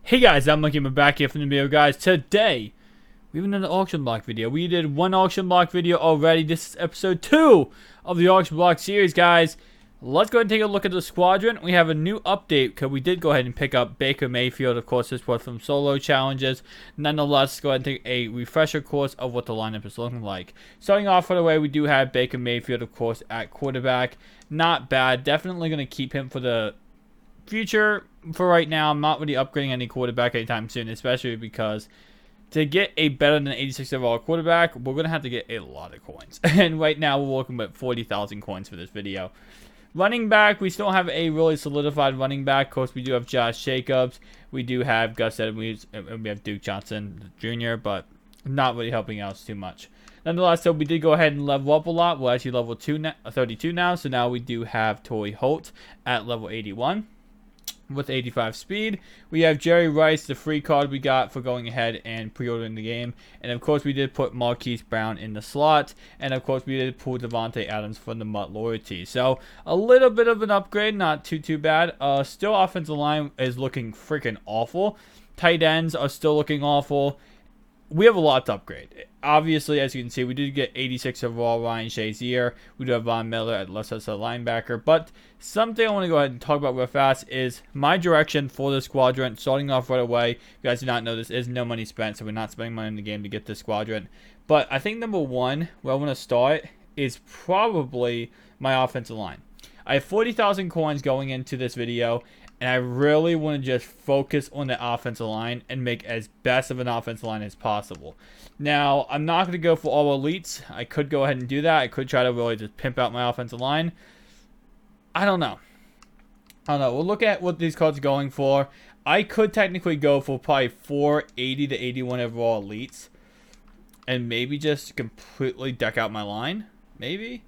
Hey guys, I'm Monkey. I'm back here from the video, guys. Today, we have another auction block video. We did one auction block video already. This is episode 2 of the auction block series, guys. Let's go ahead and take a look at the squadron. We have a new update because we did go ahead and pick up Baker Mayfield. Of course, this was from solo challenges. Nonetheless, go ahead and take a refresher course of what the lineup is looking like. Starting off right away, we do have Baker Mayfield, of course, at quarterback. Not bad. Definitely going to keep him for the future. For right now, I'm not really upgrading any quarterback anytime soon, especially because to get a better than 86 overall quarterback, we're going to have to get a lot of coins. And right now, we're looking at 40,000 coins for this video. Running back, we still have a really solidified running back. Of course, we do have Josh Jacobs. We do have Gus Edwards, and we have Duke Johnson Jr., but not really helping us too much. Nonetheless, though, we did go ahead and level up a lot. We're actually level 32 now, so now we do have Torrey Holt at level 81. With 85 speed. We have Jerry Rice, the free card we got for going ahead and pre-ordering the game. And of course, we did put Marquise Brown in the slot. And of course, we did pull Devontae Adams from the MUT loyalty. So a little bit of an upgrade, not too bad. Still, offensive line is looking freaking awful. Tight ends are still looking awful. We have a lot to upgrade. Obviously, as you can see, we did get 86 overall Ryan Shazier. We do have Von Miller at left side linebacker. But something I want to go ahead and talk about real fast is my direction for the squadron. Starting off right away, if you guys do not know, this is no money spent, so we're not spending money in the game to get this squadron. But I think number one, where I want to start, is probably my offensive line. I have 40,000 coins going into this video, and I really want to just focus on the offensive line and make as best of an offensive line as possible. Now, I'm not going to go for all elites. I could go ahead and do that. I could try to really just pimp out my offensive line. I don't know. We'll look at what these cards are going for. I could technically go for probably 480 to 81 overall elites. And maybe just completely deck out my line. Maybe.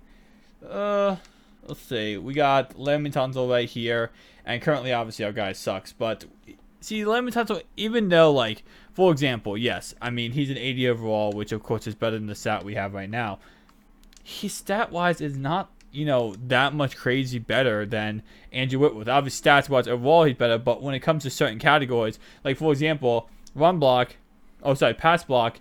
Let's see. We got Lemon Tunzel right here. And currently, obviously, our guy sucks. But, see, Lemon Tunzel, even though, like, for example, yes, I mean, he's an 80 overall, which, of course, is better than the stat we have right now. He, stat-wise, is not, you know, that much crazy better than Andrew Whitworth. Obviously, stats-wise, overall, he's better. But when it comes to certain categories, like, for example, pass block,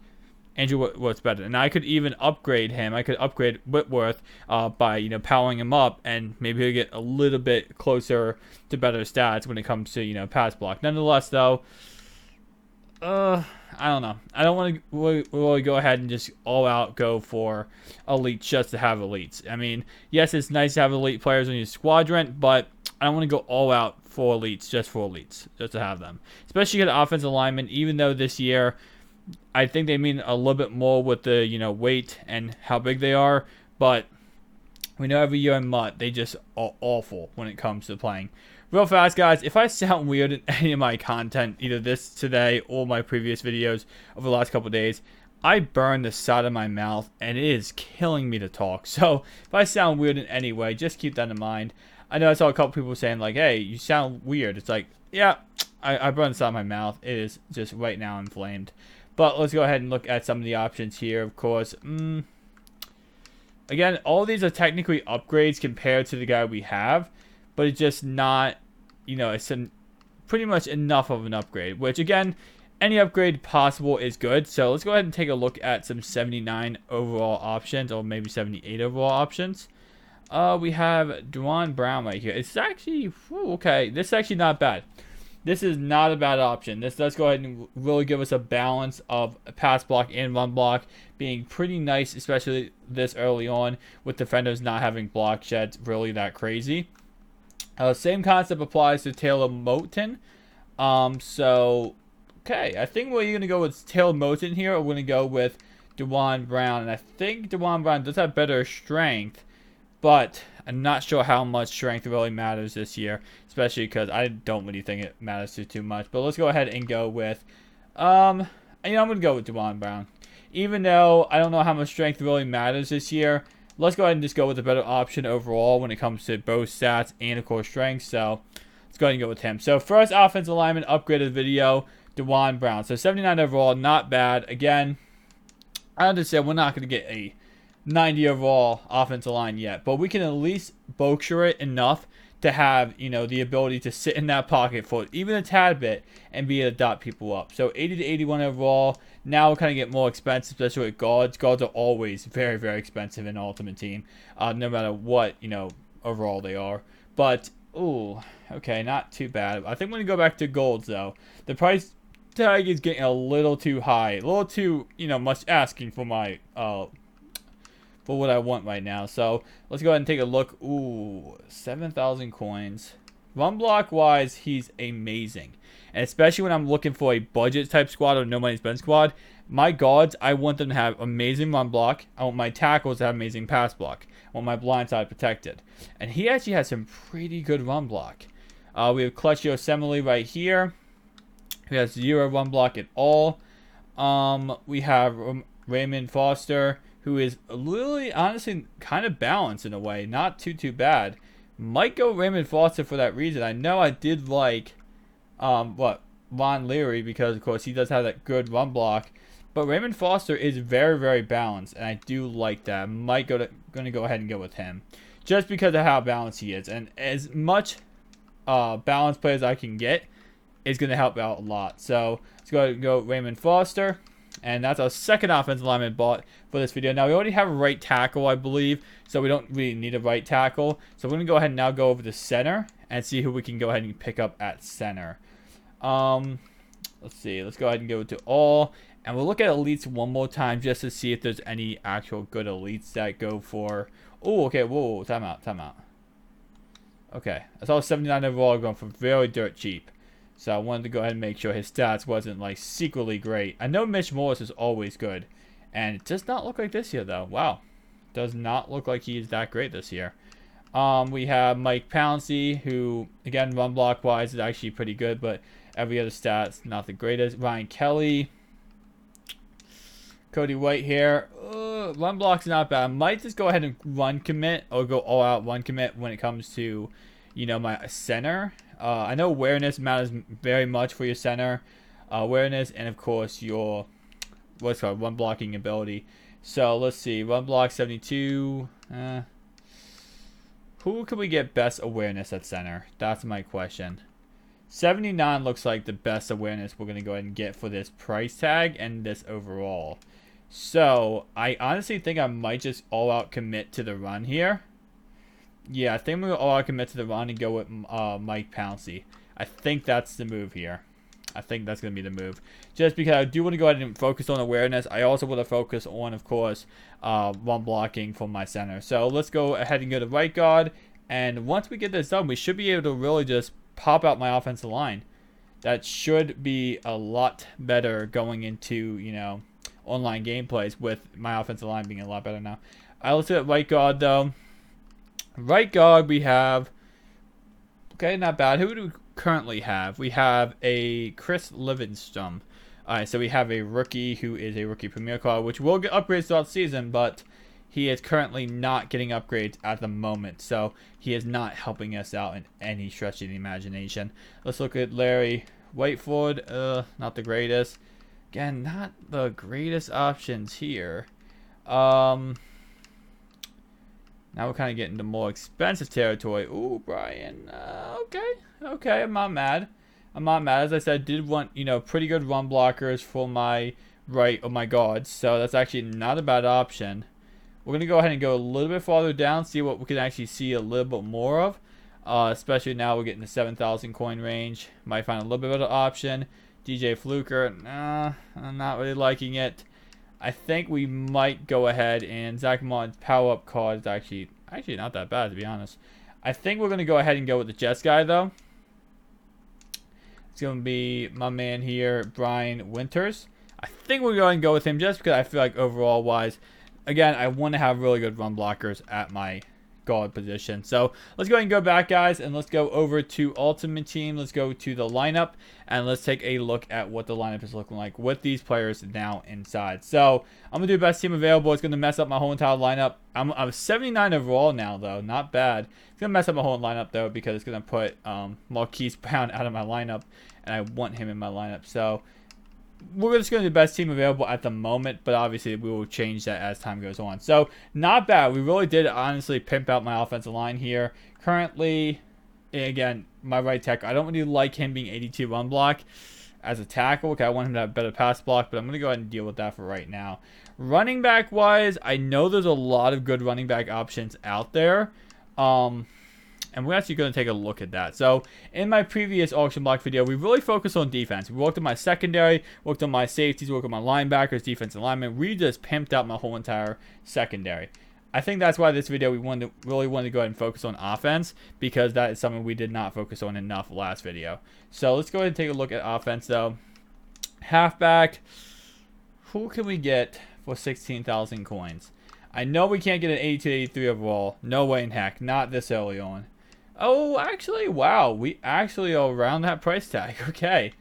Andrew Whitworth's better. And I could even upgrade him. I could upgrade Whitworth by, you know, powering him up. And maybe he'll get a little bit closer to better stats when it comes to, you know, pass block. Nonetheless, though, I don't know. I don't want to really go ahead and just all out go for elites just to have elites. I mean, yes, it's nice to have elite players on your squadron, but I don't want to go all out for elites just to have them. Especially at offensive linemen, even though this year I think they mean a little bit more with the, you know, weight and how big they are, but we know every year in MUT, they just are awful when it comes to playing. Real fast, guys, if I sound weird in any of my content, either this today or my previous videos over the last couple of days, I burned the side of my mouth, and it is killing me to talk. So if I sound weird in any way, just keep that in mind. I know I saw a couple people saying, like, hey, you sound weird. It's like, yeah, I burned the side of my mouth. It is just right now inflamed. But let's go ahead and look at some of the options here, of course. Again, all these are technically upgrades compared to the guy we have, but it's just not, you know, it's pretty much enough of an upgrade, which, again, any upgrade possible is good. So let's go ahead and take a look at some 79 overall options, or maybe 78 overall options. We have Dwan Brown right here. It's actually, okay, this is actually not bad. This is not a bad option. This does go ahead and really give us a balance of pass block and run block being pretty nice, especially this early on with defenders not having block sheds really that crazy. Same concept applies to Taylor Moton. Okay, I think we're going to go with Taylor Moton here, or we're going to go with DeJuan Brown. And I think DeJuan Brown does have better strength, but I'm not sure how much strength really matters this year, especially because I don't really think it matters too much. But let's go ahead and go with, I'm going to go with DeJuan Brown. Even though I don't know how much strength really matters this year, let's go ahead and just go with the better option overall when it comes to both stats and, of course, strength. So let's go ahead and go with him. So first offensive lineman upgraded video, DeJuan Brown. So 79 overall, not bad. Again, I understand we're not going to get a 90 overall offensive line yet, but we can at least Berkshire it enough to have, you know, the ability to sit in that pocket for even a tad bit and be able to dot people up. So 80 to 81 overall. Now we'll kind of get more expensive, especially with guards. Guards are always very, very expensive in Ultimate Team, no matter what, you know, overall they are. But, ooh, okay, not too bad. I think we're going to go back to golds, though. The price tag is getting a little too high. A little too, you know, much asking for my, for what I want right now. So let's go ahead and take a look. Ooh, 7,000 coins. Run block wise, he's amazing. And especially when I'm looking for a budget type squad or no money spent squad, my guards, I want them to have amazing run block. I want my tackles to have amazing pass block. I want my blind side protected. And he actually has some pretty good run block. We have Clutch Yosemite right here. He has 0 run block at all. We have Raymond Foster, who is really, honestly, kind of balanced in a way. Not too bad. Might go Raymond Foster for that reason. I know I did like, Ron Leary, because, of course, he does have that good run block. But Raymond Foster is very, very balanced, and I do like that. I might going to go ahead and go with him. Just because of how balanced he is. And as much balanced play as I can get is going to help out a lot. So, let's go ahead and go Raymond Foster. And that's our second offensive lineman bought for this video. Now, we already have a right tackle, I believe. So, we don't really need a right tackle. So, we're going to go ahead and now go over to center and see who we can go ahead and pick up at center. Let's see. Let's go ahead and go to all. And we'll look at elites one more time just to see if there's any actual good elites that go for... Oh, okay. Whoa. Time out. Okay. I saw 79 overall going for very dirt cheap. So I wanted to go ahead and make sure his stats wasn't like secretly great. I know Mitch Morris is always good. And it does not look like this year though. Wow. Does not look like he is that great this year. We have Mike Pouncey, who again run block wise is actually pretty good, but every other stats not the greatest. Ryan Kelly. Cody White here. Run block's not bad. I might just go ahead and run commit or go all out run commit when it comes to, you know, my center. I know awareness matters very much for your center. Awareness and, of course, your what's called run blocking ability. So, let's see. Run block 72. Who can we get best awareness at center? That's my question. 79 looks like the best awareness we're going to go ahead and get for this price tag and this overall. So, I honestly think I might just all-out commit to the run here. Yeah, I think I'm going to all-out commit to the run and go with Mike Pouncey. I think that's the move here. I think that's going to be the move. Just because I do want to go ahead and focus on awareness. I also want to focus on, of course, run blocking for my center. So, let's go ahead and go to right guard. And once we get this done, we should be able to really just pop out my offensive line. That should be a lot better going into, you know, online gameplays with my offensive line being a lot better now. Let's look at right guard, though. Right guard, we have... Okay, not bad. Who do we currently have? We have a Chris Livingston. Alright, so we have a rookie who is a rookie premier card, which will get upgrades throughout the season, but he is currently not getting upgrades at the moment. So he is not helping us out in any stretch of the imagination. Let's look at Larry Whiteford. Not the greatest. Again, not the greatest options here. Now we're kind of getting to more expensive territory. Ooh, Brian. Okay. I'm not mad. As I said, I did want, you know, pretty good run blockers for my right or my guards. So that's actually not a bad option. We're going to go ahead and go a little bit farther down, see what we can actually see a little bit more of. Especially now we're getting the 7,000 coin range. Might find a little bit of an option. DJ Fluker. Nah, I'm not really liking it. I think we might go ahead and Zach Martin's power-up card is actually not that bad, to be honest. I think we're going to go ahead and go with the Jets guy, though. It's going to be my man here, Brian Winters. I think we're going to go with him just because I feel like overall-wise, again, I want to have really good run blockers at my guard position. So let's go ahead and go back, guys, and let's go over to Ultimate Team. Let's go to the lineup, and let's take a look at what the lineup is looking like with these players now inside. So I'm going to do best team available. It's going to mess up my whole entire lineup. I'm 79 overall now, though. Not bad. It's going to mess up my whole lineup, though, because it's going to put Marquise Brown out of my lineup, and I want him in my lineup. So we're just going to do best team available at the moment, but obviously we will change that as time goes on. So not bad. We really did honestly pimp out my offensive line here. Currently, again, my right tackle. I don't really like him being 82 run block as a tackle. Okay, I want him to have better pass block, but I'm going to go ahead and deal with that for right now. Running back wise, I know there's a lot of good running back options out there. And we're actually going to take a look at that. So, in my previous auction block video, we really focused on defense. We worked on my secondary, worked on my safeties, worked on my linebackers, defensive linemen. We just pimped out my whole entire secondary. I think that's why this video we really wanted to go ahead and focus on offense, because that is something we did not focus on enough last video. So, let's go ahead and take a look at offense, though. Halfback, who can we get for 16,000 coins? I know we can't get an 82-83 overall. No way in heck. Not this early on. Oh, actually, wow. We actually are around that price tag. Okay.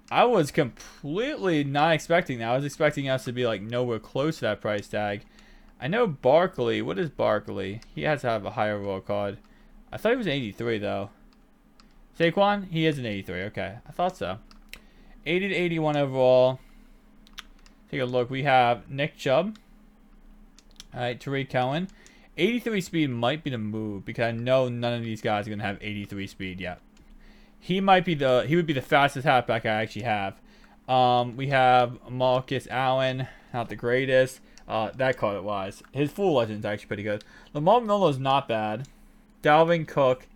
I was completely not expecting that. I was expecting us to be like nowhere close to that price tag. I know Barkley. What is Barkley? He has to have a higher overall card. I thought he was an 83, though. Saquon? He is an 83. Okay. I thought so. 80 to 81 overall. Take a look. We have Nick Chubb. All right, Tariq Cohen. 83 speed might be the move, because I know none of these guys are going to have 83 speed yet. He would be the fastest halfback I actually have. We have Marcus Allen, not the greatest. That card it was. His full legend is actually pretty good. Lamar Miller's not bad. Dalvin Cook,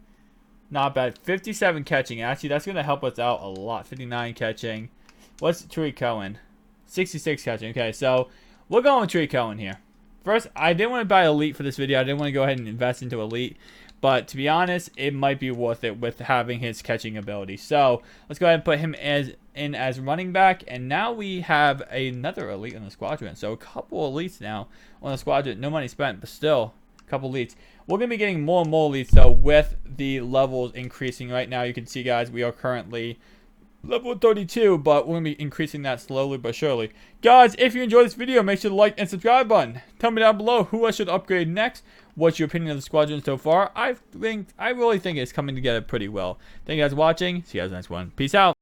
not bad. 57 catching. Actually, that's going to help us out a lot. 59 catching. What's Tariq Cohen? 66 catching. Okay, so we're going with Tariq Cohen here. First, I didn't want to buy Elite for this video. I didn't want to go ahead and invest into Elite. But to be honest, it might be worth it with having his catching ability. So, let's go ahead and put him in as running back. And now we have another Elite on the Squadron. So, a couple Elites now on the Squadron. No money spent, but still, a couple Elites. We're going to be getting more and more Elites, though, with the levels increasing. Right now, you can see, guys, we are currently level 32, but we're going to be increasing that slowly but surely. Guys, if you enjoyed this video, make sure to like and subscribe button. Tell me down below who I should upgrade next. What's your opinion of the Squadron so far? I really think it's coming together pretty well. Thank you guys for watching. See you guys in the next one. Peace out.